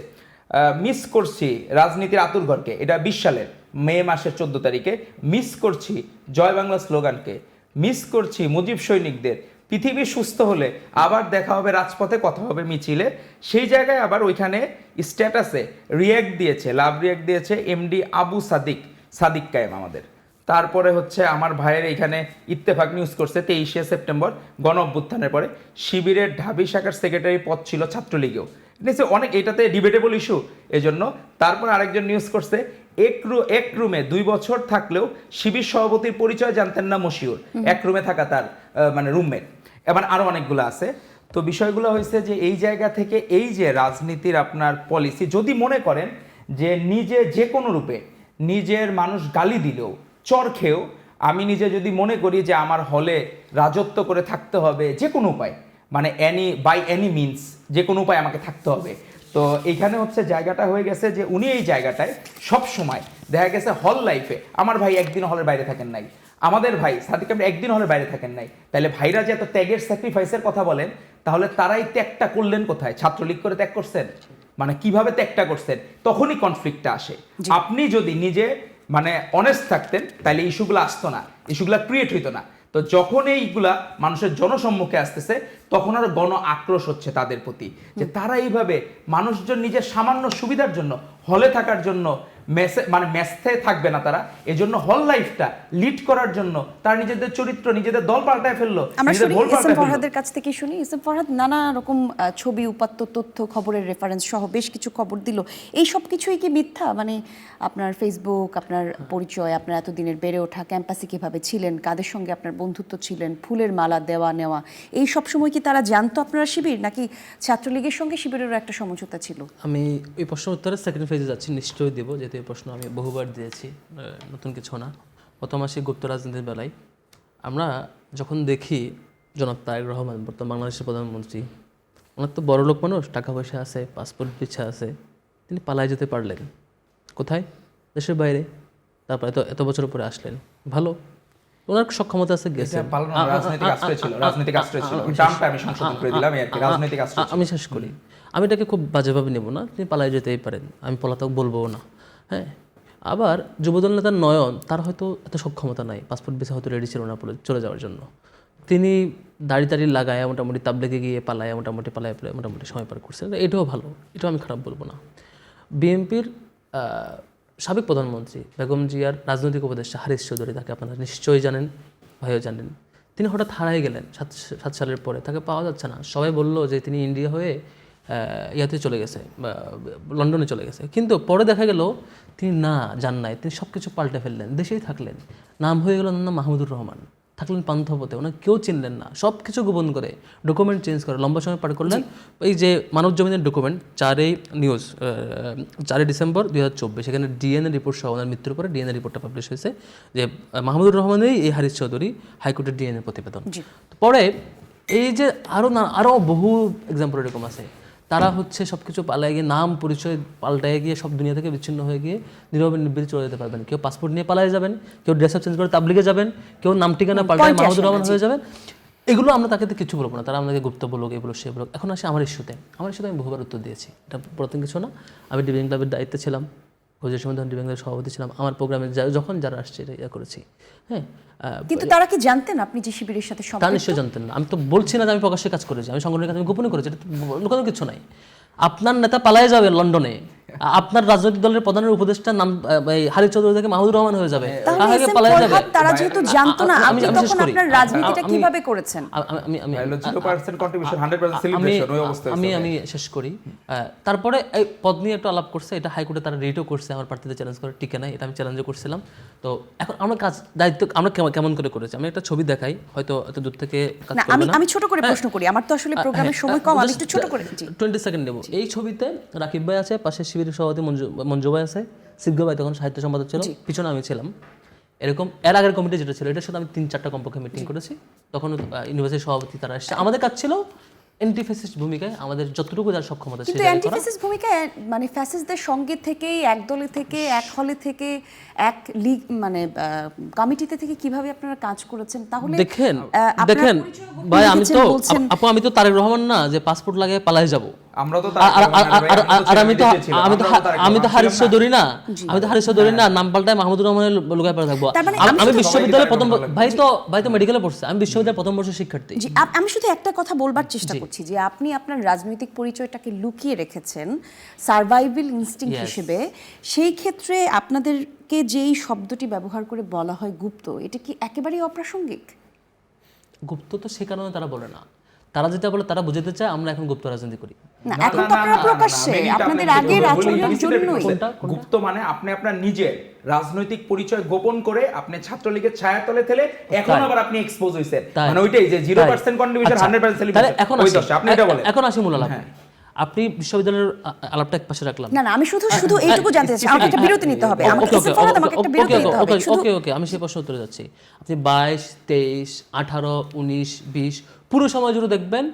C: মিস করছি রাজনীতির আতুরঘরকে, এটা 20 সালের মে মাসের 14 তারিখে, মিস করছি জয় বাংলা স্লোগানকে, মিস করছি মুজিব সৈনিকদের, পৃথিবী সুস্থ হলে আবার দেখা হবে রাজপথে, কথা হবে মিছিলে। সেই জায়গায় আবার ওইখানে স্ট্যাটাসে রিয়্যাক্ট দিয়েছে, লাভ রিয়্যাক্ট দিয়েছে এমডি আবু সাদিক কায়েম আমাদের। তারপরে হচ্ছে আমার ভাইয়ের এখানে ইত্তেফাক নিউজ করছে 23শে সেপ্টেম্বর গণ অভ্যুত্থানের পরে শিবিরের ঢাবি শাখার সেক্রেটারি পদ ছিল ছাত্রলীগেও, অনেক এটাতে ডিবেটেবল ইস্যু এজন্য। তারপর আরেকজন নিউজ করছে এক রুমে 2 বছর থাকলেও শিবির সভাপতির পরিচয় জানতেন না মশিউর, এক রুমে থাকা তার মানে রুমমেট, এবার আরও অনেকগুলো আছে। তো বিষয়গুলো হয়েছে যে এই জায়গা থেকে এই যে রাজনীতির আপনার পলিসি, যদি মনে করেন যে নিজে যে কোনো রূপে নিজের মানুষ গালি দিলেও চর খেয়েও আমি নিজে যদি মনে করি যে আমার হলে রাজত্ব করে থাকতে হবে যে কোনো উপায়, মানে বাই এনি মিনস যে কোনো উপায় আমাকে থাকতে হবে, তো এইখানে হচ্ছে জায়গাটা হয়ে গেছে যে উনি এই জায়গাটায় সব সময় দেখা গেছে হল লাইফে আমার ভাই একদিন হলের বাইরে থাকেন নাই, আমাদের ভাই সাদিক আপনি একদিন হলের বাইরে থাকেন নাই, তাহলে ভাইরা যে এত ত্যাগের স্যাক্রিফাইসের কথা বলেন, তাহলে তারাই ত্যাগটা করলেন কোথায়? ছাত্রলীগ করে ত্যাগ করছেন, মানে কিভাবে ত্যাগটা করছেন? তখনই কনফ্লিক্টটা আসে। আপনি যদি নিজে মানে অনেস্ট থাকতেন তাহলে ইস্যুগুলো আসতো না, ইস্যুগুলো ক্রিয়েট হইতো না। তো যখন এইগুলা মানুষের জনসম্মুখে আসতেছে তখন আর গণ আক্রোশ হচ্ছে তাদের প্রতি, যে তারা এইভাবে মানুষজন নিজের সামান্য সুবিধার জন্য হলে থাকার জন্য মেসে থাকবে না, তারা এজন্য হল লাইফটা লিড করার জন্য তারা নিজেদের চরিত্র নিজেদের দল পাল্টায় ফেললো।
A: আমরা শুনি এসএম ফরহাদের কাছ থেকে শুনি। এসএম ফরহাদ নানা রকম ছবি, উপাত্ত, তথ্য, খবরের রেফারেন্স সহ বেশ কিছু খবর দিল। এই সব কিছুই কি মিথ্যা? মানে আপনার ফেসবুক, আপনার পরিচয়, আপনার এতদিনের বেড়ে ওঠা, ক্যাম্পাসে কিভাবে ছিলেন, কাদের সঙ্গে আপনার বন্ধুত্ব ছিলেন, ফুলের মালা দেওয়া নেওয়া, এই সব সময় কি তারা জানতো আপনারা শিবির, নাকি ছাত্রলীগের সঙ্গে শিবিরেরও একটা সমঝোতা ছিল?
B: আমি ওই প্রশ্ন উত্তরে সেকেন্ড ফেজে যাচ্ছি, নিশ্চয়ই দেবো, যেহেতু এই প্রশ্ন আমি বহুবার দিয়েছি, নতুন কিছু না। প্রথম আসি গুপ্ত রাজনীতির বেলায়। আমরা যখন দেখি জনাব তারেক রহমান বর্তমান বাংলাদেশের প্রধানমন্ত্রী, ওনার তো বড় লোক মানুষ, টাকা পয়সা আছে, পাসপোর্ট পিছা আছে, তিনি পালায় যেতে পারলেন কোথায়? দেশের বাইরে। তারপরে এত বছর পরে আসলেন, ভালো, ওনার সক্ষমতা আছে, গেছে। আমি শেষ করি, আমি এটাকে খুব বাজেভাবে নেব না, তিনি পালায় যেতেই পারেন, আমি পলাতক বলবো না। হ্যাঁ, আবার যুবদল নেতার নয়ন, তার হয়তো এত সক্ষমতা নাই, পাসপোর্ট ভিসা হয়তো রেডি ছিল না চলে যাওয়ার জন্য, তিনি দাড়ি লাগায় মোটামুটি তাবলিগে গিয়ে পালায় মোটামুটি সময় পার করছেন, এটাও ভালো, এটাও আমি খারাপ বলবো না। বিএনপির সাবেক প্রধানমন্ত্রী বেগম জিয়ার রাজনৈতিক উপদেষ্টা হারিস চৌধুরী, তাকে আপনারা নিশ্চয়ই জানেন, ভাইও জানেন, তিনি হঠাৎ হারাই গেলেন 7 সালের পরে, তাকে পাওয়া যাচ্ছে না। সবাই বললো যে তিনি ইন্ডিয়া হয়ে ইয়াতে চলে গেছে, লন্ডনে চলে গেছে, কিন্তু পরে দেখা গেল তিনি যান নাই, তিনি সব কিছু পাল্টে ফেললেন, দেশেই থাকলেন, নাম হয়ে গেল না মাহমুদুর রহমান, থাকলেন পান্থপথে, ওনাকে কেউ চিনলেন না, সব কিছু গোপন করে ডকুমেন্ট চেঞ্জ করে লম্বা সময় পার করলেন। এই যে মানব জমিনের ডকুমেন্ট 4 ডিসেম্বর 2024, সেখানে ডিএনএ রিপোর্ট সহ ওনার মৃত্যুর পরে ডিএনএ রিপোর্টটা পাবলিশ হয়েছে যে মাহমুদুর রহমানেরই এই হারিস চৌধুরী হাইকোর্টের ডিএনএ প্রতিবেদন। পরে এই যে আরও বহু এক্সাম্পল এরকম আছে, তারা হচ্ছে সব কিছু পালায় গিয়ে, নাম পরিচয় পাল্টায় গিয়ে, সব দুনিয়া থেকে বিচ্ছিন্ন হয়ে গিয়ে নীরবে নির্বিড়ি চলে যেতে পারবেন। কেউ পাসপোর্ট নিয়ে পালায় যাবেন, কেউ ড্রেস আপ চেঞ্জ করে তাবলিগে যাবেন, কেউ নাম ঠিকানা পাল্টায় মাহমুদুর রহমান হয়ে যাবেন। এগুলো আমরা তাকে কিছু বলবো না, তারা আমাদেরকে গুপ্ত বলুক, এ বলুক, সে বলুক। এখন আসে আমার ইস্যুতে আমি বহুবার উত্তর দিয়েছি, এটা প্রথম কিছু না। আমি ডিবেটিং ক্লাবের দায়িত্বে ছিলাম, যে সময় ডিবেটিং ক্লাবের সভাপতি ছিলাম, আমার প্রোগ্রামে যখন যারা আসছে এটা ইয়ে করেছি। হ্যাঁ,
A: কিন্তু তারা কি জানতেন আপনি যে শিবিরের সাথে
B: তা
A: সম্পৃক্ত?
B: নিশ্চয়ই জানতেন না। আমি তো বলছি না যে আমি প্রকাশ্যে কাজ করেছি, আমি সংগঠনের কাজ আমি গোপনে করেছি, এটা লুকানো কিছু নাই। আপনার নেতা পালায় যাবে লন্ডনে, আপনার রাজনৈতিক দলের প্রধানের উপদেষ্টা নাম হারিস চৌধুরী থেকে মাহমুদুর রহমান হয়ে যাবে,
A: তাহলে
B: আগে
A: এস এম
B: পালায় যাবে।
A: ফরহাদ তারা যেহেতু জানতো না,
B: আমি
A: আপনি
B: শেষ
A: তখন
B: করি।
A: আপনার রাজনীতিটা কিভাবে করেছেন?
B: আমি
C: 0% কন্ট্রিবিউশন 100% সেলিব্রেশন ওই অবস্থায়
B: আমি শেষ করি। তারপরে এই পদ নিয়ে একটু আলাপ করছে, এটা হাইকোর্টে তারা রিটও করছে, আমার প্রার্থীদের চ্যালেঞ্জ করে টিকে নাই, এটা আমি চ্যালেঞ্জও করছিলাম। তো এখন আমরা দায়িত্ব আমরা কেমন করে করেছি, আমি একটা ছবি দেখাই, হয়তো এত দূর থেকে কাজ
A: না,
B: করবে না।
A: আমি ছোট করে প্রশ্ন করি, আমার তো আসলে প্রোগ্রামের সময় কম, আমি একটু ছোট করে। জি,
B: 20 সেকেন্ড নেব। এই ছবিতে রাকিব ভাই আছে, পাশে শিবিরের সভাপতি মঞ্জু ভাই আছে, সিদ্ধ ভাই তখন সাহিত্য সম্পাদক ছিল, পিছনে আমি ছিলাম। এরকম এর আগের কমিটি যেটা ছিল, এটার সাথে আমি 3-4টা কমপক্ষে মিটিং করেছি। তখন ইউনিভার্সিটির সভাপতি তারা এসেছে, আমাদের কাজ ছিল অ্যান্টিফ্যাসিস্ট ভূমিকায় আমাদের যতটুকু যার সক্ষমতা
A: কিন্তু
B: সেটা করা।
A: অ্যান্টিফ্যাসিস্ট ভূমিকায় মানে ফ্যাসিস্টদের সঙ্গে থেকেই, এক দলে থেকে, এক হলে থেকে, এক লিগ মানে কমিটিতে থেকে কিভাবে আপনারা কাজ করেছেন? তাহলে
B: দেখেন
A: আপনারা
B: ভাই, আমি তো
A: বলছেন
B: আপু, আমি তো তারেক রহমান না যে পাসপোর্ট লাগিয়ে পালায় যাব।
C: আমরা তো
B: আর আমি তো হারিস চৌধুরী না, নাম পাল্টায় মাহমুদুর রহমানের লুকায় পড়ে থাকবো। আমি বিশ্ববিদ্যালয়ের প্রথম ভাই তো মেডিকেলে পড়ছে, আমি বিশ্ববিদ্যালয়ের প্রথম বর্ষের শিক্ষার্থী।
A: জি, আমি শুধু একটা কথা বলবার চেষ্টা করছি যে আপনি আপনার রাজনৈতিক পরিচয়টাকে লুকিয়ে রেখেছেন সার্ভাইভাল ইনস্টিংক্ট হিসেবে। সেই ক্ষেত্রে আপনাদেরকে যেই শব্দটি ব্যবহার করে বলা হয় গুপ্ত, এটা কি একেবারেই অপ্রাসঙ্গিক?
B: গুপ্ত তো সে কারণে তারা বলে না, তারা যেটা বলে তারা বুঝাতে চায় আমরা এখন গুপ্ত রাজনীতি করি।
A: না, এখন তো আপনারা প্রকাশ্যে আপনাদের আগের আচরণের জন্যই।
C: গুপ্ত মানে আপনি আপনার নিজের রাজনৈতিক পরিচয় গোপন করে আপনি ছাত্রলীগের ছায়াতলে থেলে এখন আবার আপনি এক্সপোজ হইছেন, মানে ওইটাই যে 0% কন্ট্রিবিউশন 100% সেলিব্রেশন। ওই দশে আপনি এটা বলেন।
B: এখন আসি মূল আলাপে। আপনি বিশ্ববিদ্যালয়ের আলাপটা এক পাশে রাখলাম।
A: না, আমি শুধু এইটুকু জানতে চাচ্ছি, আমাকে একটা বিরতি নিতে হবে, আমাকে একটা বিরতি নিতে হবে।
B: ওকে, আমি সেই প্রশ্ন উত্তরে যাচ্ছি। আপনি 22, 23, 18, 19, 20 পুরো সময় জুড়ে দেখবেন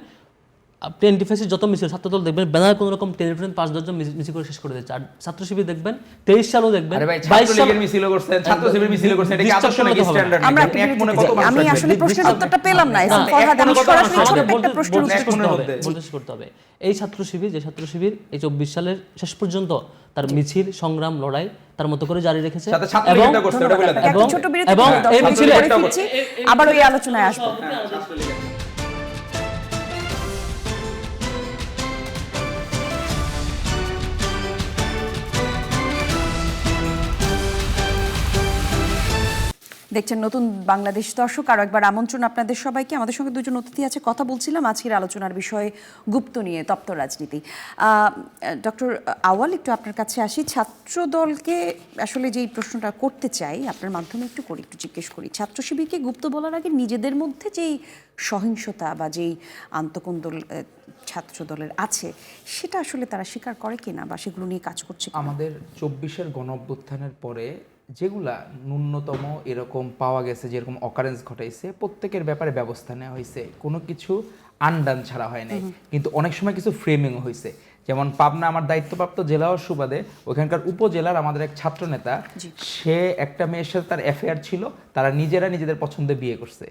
B: আপনি অ্যান্টিফ্যাসিস্ট যত মিছিল, ছাত্রদল দেখবেন ব্যানার কোনো রকম 10-10 জন মিছিল করে শেষ করে দিচ্ছে। আর ছাত্র শিবির দেখবেন 23 সালও দেখবেন,
C: আরে ভাই, ছাত্রলীগের মিছিল করছেন, ছাত্র শিবির মিছিল করছেন, এটা কি আদর্শ নাকি স্ট্যান্ডার্ড?
A: আমরা এক মনে কত মানুষ, আমি আসলে প্রশ্নের উত্তরটা পেলাম না। এস এম ফরহাদ, আমি সরাসরি ছোট একটা প্রশ্নের উত্তর
B: করতে হবে। এই ছাত্র শিবির এই 24 সালের শেষ পর্যন্ত তার মিছিল, সংগ্রাম, লড়াই তার মতো করে জারি রেখেছে।
A: এবং ছোট বিরতি আবার ওই আলোচনায় আসবো। দেখছেন নতুন বাংলাদেশ। দর্শক, আরও একবার আমন্ত্রণ আপনাদের সবাইকে। আমাদের সঙ্গে দুজন অতিথি আছে, কথা বলছিলাম আজকের আলোচনার বিষয়ে গুপ্ত নিয়ে, তপ্ত রাজনীতি। ডক্টর আওয়াল, একটু আপনার কাছে আসি। ছাত্রদলকে আসলে যেই প্রশ্নটা করতে চাই আপনার মাধ্যমে একটু জিজ্ঞেস করি, ছাত্র শিবিরকে গুপ্ত বলার আগে নিজেদের মধ্যে যেই সহিংসতা বা যেই আন্তঃকোন্দল ছাত্রদলের আছে, সেটা আসলে তারা স্বীকার করে কিনা বা সেগুলো নিয়ে কাজ করছে কিনা?
C: আমাদের 24-এর গণঅভ্যুত্থানের পরে যেগুলা ন্যূনতম এরকম পাওয়া গেছে, যেরকম অকারেন্স ঘটাইছে, প্রত্যেকের ব্যাপারে ব্যবস্থা নেওয়া হয়েছে, কোনো কিছু আনডান ছাড়া হয় নাই। কিন্তু অনেক সময় কিছু ফ্রেমিং হয়েছে, যেমন পাবনা আমার দায়িত্বপ্রাপ্ত জেলা ও সুবাদে ওখানকার উপজেলার আমাদের এক ছাত্র নেতা, সে একটা মেয়ের সাথে তার অ্যাফেয়ার ছিল, তারা নিজেদের পছন্দে বিয়ে করছে,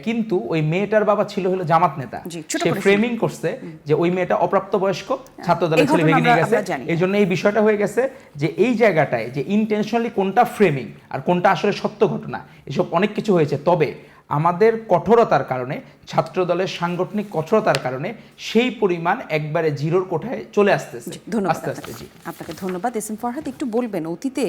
C: কিন্তু ওই মেয়েটার বাবা ছিল হলো জামাত নেতা। সে ফ্রেমিং করছে যে ওই মেয়েটা অপ্রাপ্তবয়স্ক, ছাত্র দলের ছেলে ভেঙে নিয়ে গেছে। এই জন্য এই বিষয়টা হয়ে গেছে যে এই জায়গাটায় যে ইন্টেনশনালি কোনটা ফ্রেমিং আর কোনটা আসলে সত্য ঘটনা, এসব অনেক কিছু হয়েছে। তবে আমাদের কঠোরতার কারণে, ছাত্র দলের সাংগঠনিক কঠোরতার কারণে সেই পরিমাণ একবারে জিরোর কোঠায় চলে আসতেছে আস্তে আস্তে। জি,
A: আপনাকে ধন্যবাদ। এস এম ফরহাদ, একটু বলবেন অতীতে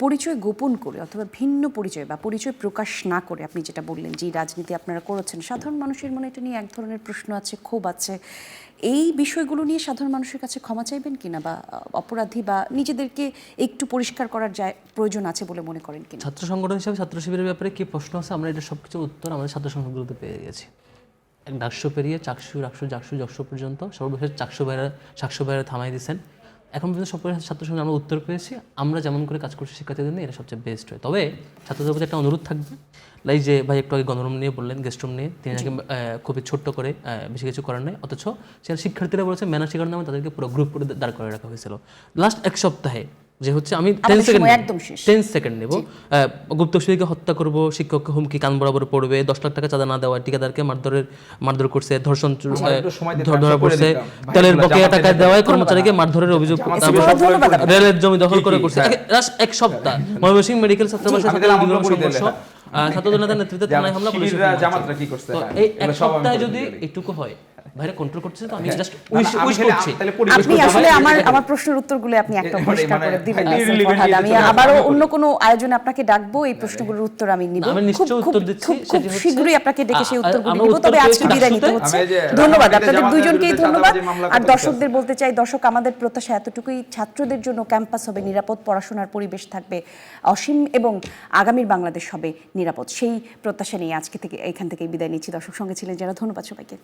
A: পরিচয় গোপন করে অথবা ভিন্ন পরিচয় বা পরিচয় প্রকাশ না করে আপনি যেটা বললেন যে রাজনীতি আপনারা করেছেন, সাধারণ মানুষের মনে এটা নিয়ে এক ধরনের প্রশ্ন আছে, ক্ষোভ আছে, এই বিষয়গুলো নিয়ে সাধারণ মানুষের কাছে ক্ষমা চাইবেন কিনা বা অপরাধী বা নিজেদেরকে একটু পরিষ্কার করার প্রয়োজন আছে বলে মনে করেন কিনা?
B: ছাত্র সংগঠন হিসাবে ছাত্র শিবিরের ব্যাপারে কি প্রশ্ন আছে, আমরা এটা সবকিছু উত্তর আমাদের ছাত্র সংগঠনগুলোতে পেয়ে গেছি। এক ডাকসু পেরিয়ে চাকসু, রাকসু, জাকসু, যকসু পর্যন্ত সর্বশেষ সাকসু ভাইরা থামাই দিয়েছেন। এখন পর্যন্ত সব ছাত্র সংগঠন আমরা উত্তর পেয়েছি। আমরা যেমন করে কাজ করছি শিক্ষার্থীদের নিয়ে, এটা সবচেয়ে বেস্ট হয়। তবে ছাত্রদের প্রতি একটা অনুরোধ থাকবে, লাইক যে ভাই একটু আগে গণরুম নিয়ে বললেন, গেস্ট রুম নিয়ে, তিনি নাকি খুবই ছোট্ট করে বেশি কিছু করার নেই, অথচ সেখানে শিক্ষার্থীরা বলেছে ম্যানার শেখানোর নামে তাদেরকে পুরো গ্রুপ করে দাঁড় করে রাখা হয়েছিল। লাস্ট এক সপ্তাহে যে হচ্ছে আমি
A: আমাদের
B: 10 সেকেন্ড
A: সময় একদম শেষ।
B: 10 সেকেন্ড নেব। গুপ্তশ্রীকে হত্যা করব, শিক্ষককে হুমকি কান বরাবর পড়বে, 10 লাখ টাকা চাঁদা না দেওয়া, ঠিকাদারকে মারধর করছে, ধর্ষণ
C: একটু সময় দিতে
B: ধরা
C: আমি করে
B: পড়ছে,
C: দিতাম। ভাই,
B: তেলের
C: এগুলো
B: বকেয়া
C: জামাতের
B: টাকা
C: নেতা।
B: দেওয়ায় কর্মচারীকে মারধরের অভিযোগ
A: ধন্যবাদ আপনাকে।
B: রেলের জমি দখল করে
C: কি,
B: করছে।
C: হ্যাঁ।
B: জাস্ট এক সপ্তাহ ময়মনসিংহ মেডিকেল ছাত্রাবাসে
C: আমি তাহলে আমল করি
B: সংঘর্ষ,
C: তাহলে।
B: ছাত্র জনতার নেতৃত্বে থানায় হামলা, পুলিশের
C: শিবিররা
B: হুমকি।
C: জামাতরা কি করছে?
B: তো
C: হ্যাঁ,
B: এই এক
C: এগুলো সব আমি
B: সপ্তাহে
C: করে
B: যদি
C: দিতে পারি।
B: এটুকু হয়, ভাইরা কন্ট্রোল করছে তো আমি জাস্ট
C: না, না, আমি
B: উইশ
C: তাহলে-
B: করছি।
C: তাহলে পরিবেশ
A: আপনি
C: করতে
A: আসলে
C: হয়।
A: আমার প্রশ্নের উত্তরগুলো আপনি একটা
C: মানে-
A: পরিষ্কার
C: মানে
A: করে দিবেন
C: ভাই,
A: না,
C: irrelevant
A: ফরহাদ।
C: নিয়ে
A: আমি
C: যেতে হবে,
A: আবারও
C: আমি
A: অন্য
C: বলি।
A: কোনো আয়োজনে আপনাকে ডাকবো, এই প্রশ্নগুলোর উত্তর আমি নিব।
B: আমি নিশ্চয়ই উত্তর দিচ্ছি,
A: খুব
B: সেটি হচ্ছে-
A: শীঘ্রই আপনাকে ডেকে সেই উত্তরগুলো
B: আমরা
A: নিব।
B: উত্তর
A: তবে আজকে
B: পেয়েছি
A: বিদায় নিতে
B: ডাকসুতে।
A: হচ্ছে।
C: আমি এই যে
A: ধন্যবাদ
C: রাজধানীতে
A: আপনাদের
C: জামাতের
A: দুইজনকেই
C: বিরুদ্ধে
A: ধন্যবাদ।
C: চাঁদাবাজির মামলা
A: আর
C: করতে
A: দর্শকদের বলতে চাই, দর্শক আমাদের প্রত্যাশা এতটুকুই, ছাত্রদের জন্য ক্যাম্পাস হবে নিরাপদ, পড়াশোনার পরিবেশ থাকবে অসীম এবং আগামীর বাংলাদেশ হবে নিরাপদ। সেই প্রত্যাশা নিয়ে আজকে থেকে এখান থেকে বিদায় নিচ্ছি। দর্শক সঙ্গে ছিলেন যারা, ধন্যবাদ সবাইকে।